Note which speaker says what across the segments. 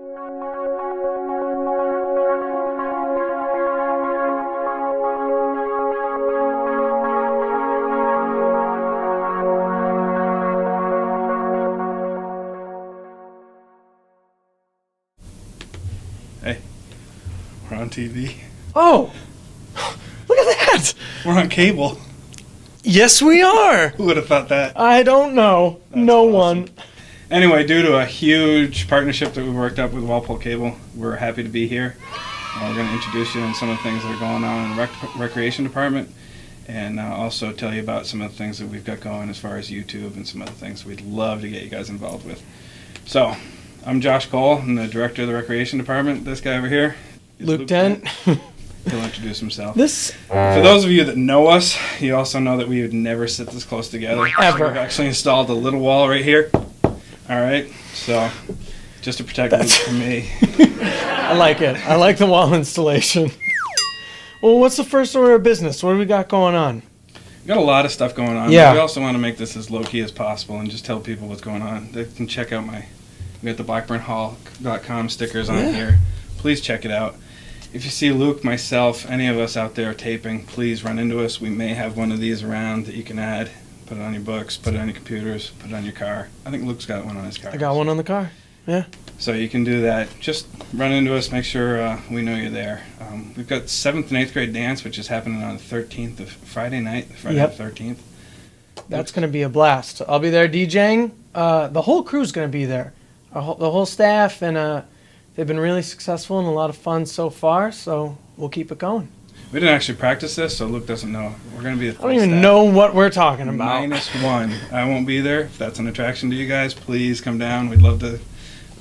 Speaker 1: Hey, we're on TV.
Speaker 2: Oh, look at that.
Speaker 1: We're on cable.
Speaker 2: Yes, we are.
Speaker 1: Who would have thought that?
Speaker 2: I don't know.
Speaker 1: That's
Speaker 2: no
Speaker 1: awesome.
Speaker 2: one.
Speaker 1: Anyway, due to a huge partnership that we worked up with Walpole Cable, we're happy to be here. We're going to introduce you in some of the things that are going on in the recreation department, and also tell you about some of the things that we've got going as far as YouTube and some other things we'd love to get you guys involved with. So, I'm Josh Cole. I'm the director of the recreation department. This guy over here is
Speaker 2: Luke Dent.
Speaker 1: He'll introduce himself.
Speaker 2: For
Speaker 1: those of you that know us, you also know that we would never sit this close together.
Speaker 2: Ever.
Speaker 1: We've actually installed a little wall right here. All right, so just to protect Luke from me.
Speaker 2: I like it. I like the wall installation. Well, what's the first order of business? What do we got going on?
Speaker 1: We've got a lot of stuff going on.
Speaker 2: Yeah.
Speaker 1: But we also want to make this as low-key as possible and just tell people what's going on. They can check out we got the blackburnhall.com stickers on here. Please check it out. If you see Luke, myself, any of us out there taping, please run into us. We may have one of these around that you can add. Put it on your books, put it on your computers, put it on your car. I think Luke's got one on his car.
Speaker 2: I got one on the car. Yeah.
Speaker 1: So you can do that. Just run into us, make sure we know you're there. We've got 7th and 8th grade dance, which is happening on the 13th of Friday night, Friday the 13th.
Speaker 2: That's going to be a blast. I'll be there DJing. The whole crew's going to be there. The whole staff, and they've been really successful and a lot of fun so far, so we'll keep it going.
Speaker 1: We didn't actually practice this, so Luke doesn't know. We're going to be the
Speaker 2: I don't even know what we're talking about.
Speaker 1: -1. I won't be there. If that's an attraction to you guys, please come down. We'd love to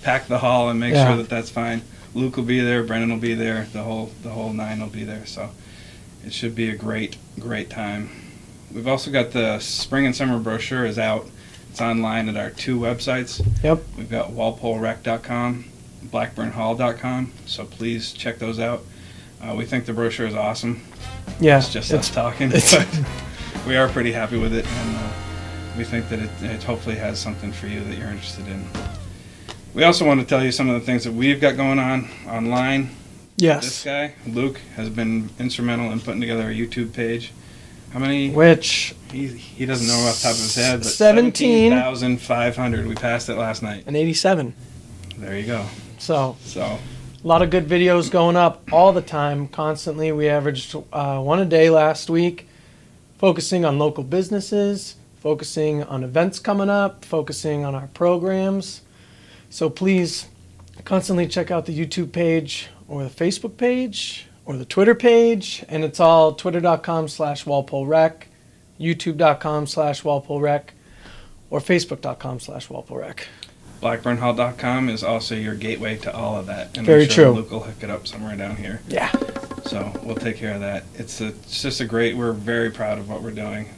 Speaker 1: pack the hall and make sure that that's fine. Luke will be there. Brendan will be there. The whole 9 will be there. So it should be a great time. We've also got the spring and summer brochure is out. It's online at our 2 websites.
Speaker 2: Yep.
Speaker 1: We've got walpolerec.com, blackburnhall.com. So please check those out. We think the brochure is awesome.
Speaker 2: Yeah,
Speaker 1: It's just us talking, but we are pretty happy with it, and we think that it hopefully has something for you that you're interested in. We also want to tell you some of the things that we've got going on online.
Speaker 2: Yes.
Speaker 1: This guy, Luke, has been instrumental in putting together a YouTube page. How many?
Speaker 2: Which?
Speaker 1: He doesn't know off the top of his head, but
Speaker 2: 17,500.
Speaker 1: We passed it last night.
Speaker 2: And 87.
Speaker 1: There you go.
Speaker 2: So.
Speaker 1: A
Speaker 2: lot of good videos going up all the time, constantly. We averaged one a day last week, focusing on local businesses, focusing on events coming up, focusing on our programs. So please constantly check out the YouTube page or the Facebook page or the Twitter page, and it's all twitter.com/WalpoleRec, youtube.com/WalpoleRec, or facebook.com/WalpoleRec.
Speaker 1: blackburnhall.com is also your gateway to all of that. And
Speaker 2: Very true.
Speaker 1: Luke will hook it up somewhere down here.
Speaker 2: Yeah.
Speaker 1: So we'll take care of that. It's just we're very proud of what we're doing.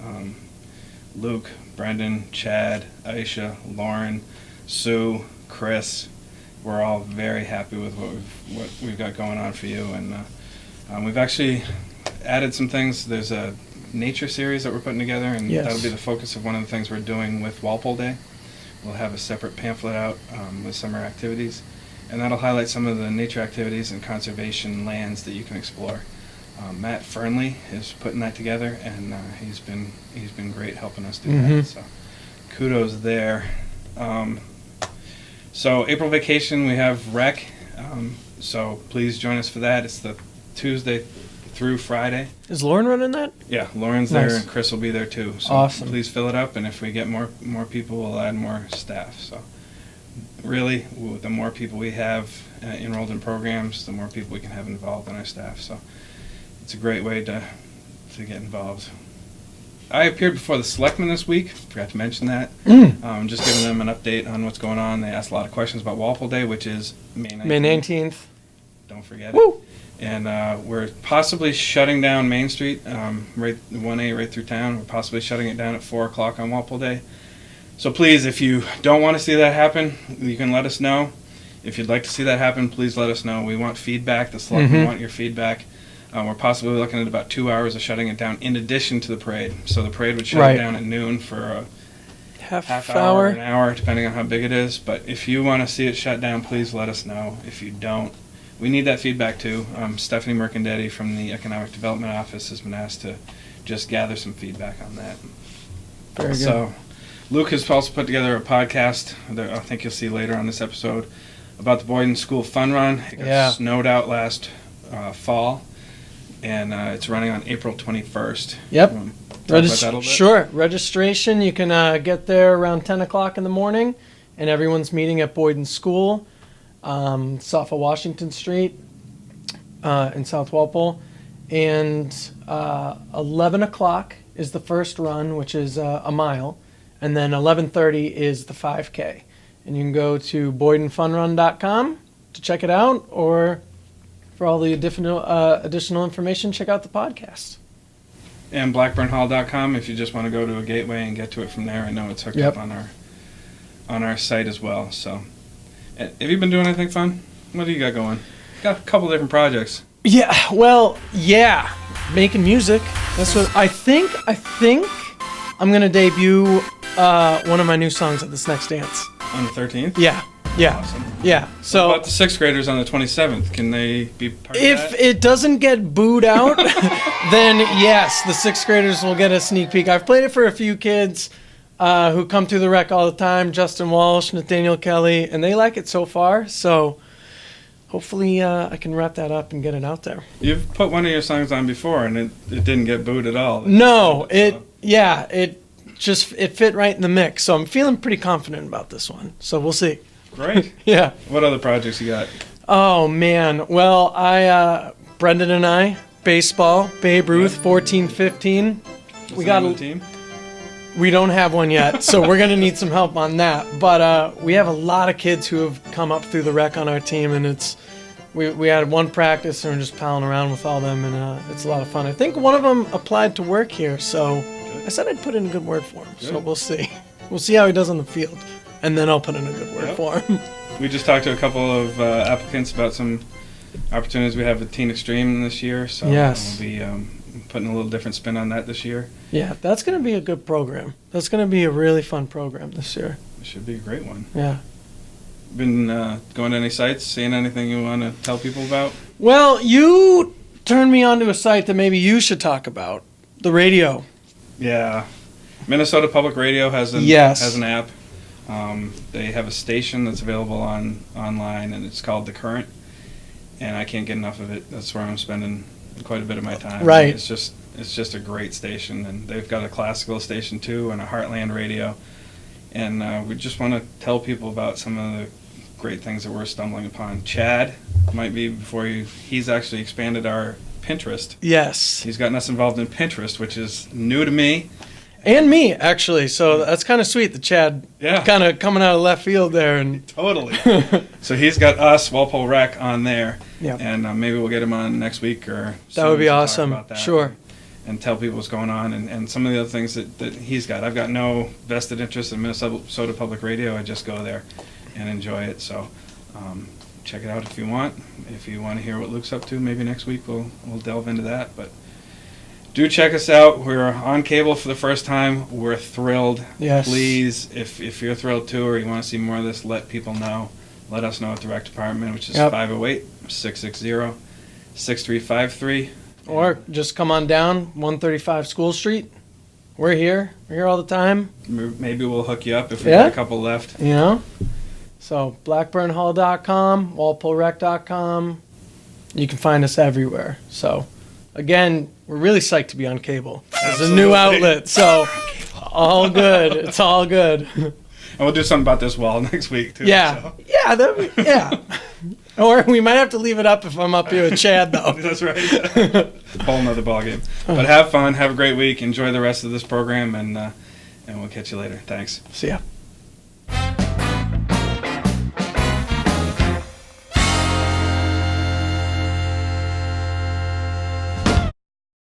Speaker 1: Luke, Brendan, Chad, Aisha, Lauren, Sue, Chris, we're all very happy with what we've got going on for you. And we've actually added some things. There's a nature series that we're putting together, and that'll be the focus of one of the things we're doing with Walpole Day. We'll have a separate pamphlet out with summer activities, and that'll highlight some of the nature activities and conservation lands that you can explore. Matt Fernley is putting that together, and he's been great helping us do that. So kudos there. So April vacation, we have rec. So please join us for that. It's the Tuesday through Friday.
Speaker 2: Is Lauren running that?
Speaker 1: Yeah, Lauren's there, and Chris will be there too. So
Speaker 2: awesome.
Speaker 1: Please fill it up, and if we get more people, we'll add more staff. So really, the more people we have enrolled in programs, the more people we can have involved in our staff. So it's a great way to get involved. I appeared before the selectmen this week. Forgot to mention that. Just giving them an update on what's going on. They asked a lot of questions about Walpole Day, which is May 19th.
Speaker 2: May 19th.
Speaker 1: Don't forget
Speaker 2: Woo!
Speaker 1: it. And we're possibly shutting down Main Street, right 1A right through town. We're possibly shutting it down at 4 o'clock on Walpole Day. So please, if you don't want to see that happen, you can let us know. If you'd like to see that happen, please let us know. We want feedback. The selectmen want your feedback. We're possibly looking at about 2 hours of shutting it down in addition to the parade. So the parade would shut it down at noon for
Speaker 2: half
Speaker 1: hour,
Speaker 2: hour.
Speaker 1: an hour, depending on how big it is. But if you want to see it shut down, please let us know. If you don't, we need that feedback too. Stephanie Mercandetti from the Economic Development Office has been asked to just gather some feedback on that.
Speaker 2: Very good.
Speaker 1: So, Luke has also put together a podcast that I think you'll see later on this episode about the Boyden School Fun Run. It got snowed out last fall, and it's running on April 21st.
Speaker 2: Yep.
Speaker 1: Talk about that a little bit?
Speaker 2: Sure. Registration, you can get there around 10 o'clock in the morning, and everyone's meeting at Boyden School, south of Washington Street in South Walpole. And 11 o'clock is the first run, which is a mile, and then 11:30 is the 5K. And you can go to BoydenFunRun.com to check it out, or for all the additional information, check out the podcast.
Speaker 1: And BlackburnHall.com if you just want to go to a gateway and get to it from there. I know it's hooked up on our site as well. So, have you been doing anything fun? What do you got going? Got a couple different projects.
Speaker 2: Yeah, well, making music. That's what I think. I'm gonna debut one of my new songs at this next dance.
Speaker 1: On the 13th?
Speaker 2: Yeah.
Speaker 1: Awesome.
Speaker 2: Yeah. So
Speaker 1: what about the 6th graders on the 27th? Can they be part of
Speaker 2: if
Speaker 1: that?
Speaker 2: it doesn't get booed out, then yes, the 6th graders will get a sneak peek. I've played it for a few kids who come through the rec all the time, Justin Walsh, Nathaniel Kelly, and they like it so far. So hopefully I can wrap that up and get it out there.
Speaker 1: You've put one of your songs on before, and it didn't get booed at all.
Speaker 2: No, it fit right in the mix. So I'm feeling pretty confident about this one. So we'll see.
Speaker 1: Great.
Speaker 2: Yeah.
Speaker 1: What other projects you got?
Speaker 2: Oh man. Well, Brendan and I, baseball, Babe Ruth, 14-15.
Speaker 1: We got a team.
Speaker 2: We don't have one yet, so we're gonna need some help on that. But we have a lot of kids who have come up through the rec on our team, and we had one practice and we're just palling around with all of them, and it's a lot of fun. I think one of them applied to work here, so I said I'd put in a good word for him. Good. So we'll see. We'll see how he does on the field, and then I'll put in a good word for him.
Speaker 1: We just talked to a couple of applicants about some opportunities we have with Teen Extreme this year, so
Speaker 2: yes.
Speaker 1: we'll be putting a little different spin on that this year.
Speaker 2: Yeah, that's going to be a good program. That's going to be a really fun program this year.
Speaker 1: It should be a great one.
Speaker 2: Yeah.
Speaker 1: Been going to any sites, seeing anything you want to tell people about?
Speaker 2: Well, you turned me onto a site that maybe you should talk about, the radio.
Speaker 1: Yeah. Minnesota Public Radio has an app. They have a station that's available online, and it's called The Current. And I can't get enough of it. That's where I'm spending quite a bit of my time.
Speaker 2: Right.
Speaker 1: It's just a great station, and they've got a classical station too, and a Heartland radio. And we just want to tell people about some of the great things that we're stumbling upon. Chad might be he's actually expanded our Pinterest.
Speaker 2: Yes.
Speaker 1: He's gotten us involved in Pinterest, which is new to me.
Speaker 2: And me, actually. So that's kind of sweet that Chad kind of coming out of left field there. And
Speaker 1: Totally. So he's got us, Walpole Rec, on there.
Speaker 2: Yeah.
Speaker 1: And maybe we'll get him on next week or
Speaker 2: that would be
Speaker 1: to
Speaker 2: awesome.
Speaker 1: talk about that
Speaker 2: Sure.
Speaker 1: and tell people what's going on and some of the other things that he's got. I've got no vested interest in Minnesota Public Radio. I just go there and enjoy it. So check it out if you want. If you want to hear what Luke's up to, maybe next week we'll delve into that. But do check us out. We're on cable for the first time. We're thrilled.
Speaker 2: Yes.
Speaker 1: Please, if you're thrilled too or you want to see more of this, let people know. Let us know at the rec department, which is 508-660-6353.
Speaker 2: Or just come on down, 135 School Street. We're here. We're here all the time.
Speaker 1: Maybe we'll hook you up if we got a couple left.
Speaker 2: You know? So, blackburnhall.com, walpolerec.com. You can find us everywhere. So, again, we're really psyched to be on cable. It's a new outlet, so all good. It's all good.
Speaker 1: And we'll do something about this wall next week, too.
Speaker 2: Yeah.
Speaker 1: So.
Speaker 2: Yeah. Or we might have to leave it up if I'm up here with Chad, though.
Speaker 1: That's right. Whole nother ballgame. But have fun. Have a great week. Enjoy the rest of this program, and we'll catch you later. Thanks.
Speaker 2: See ya.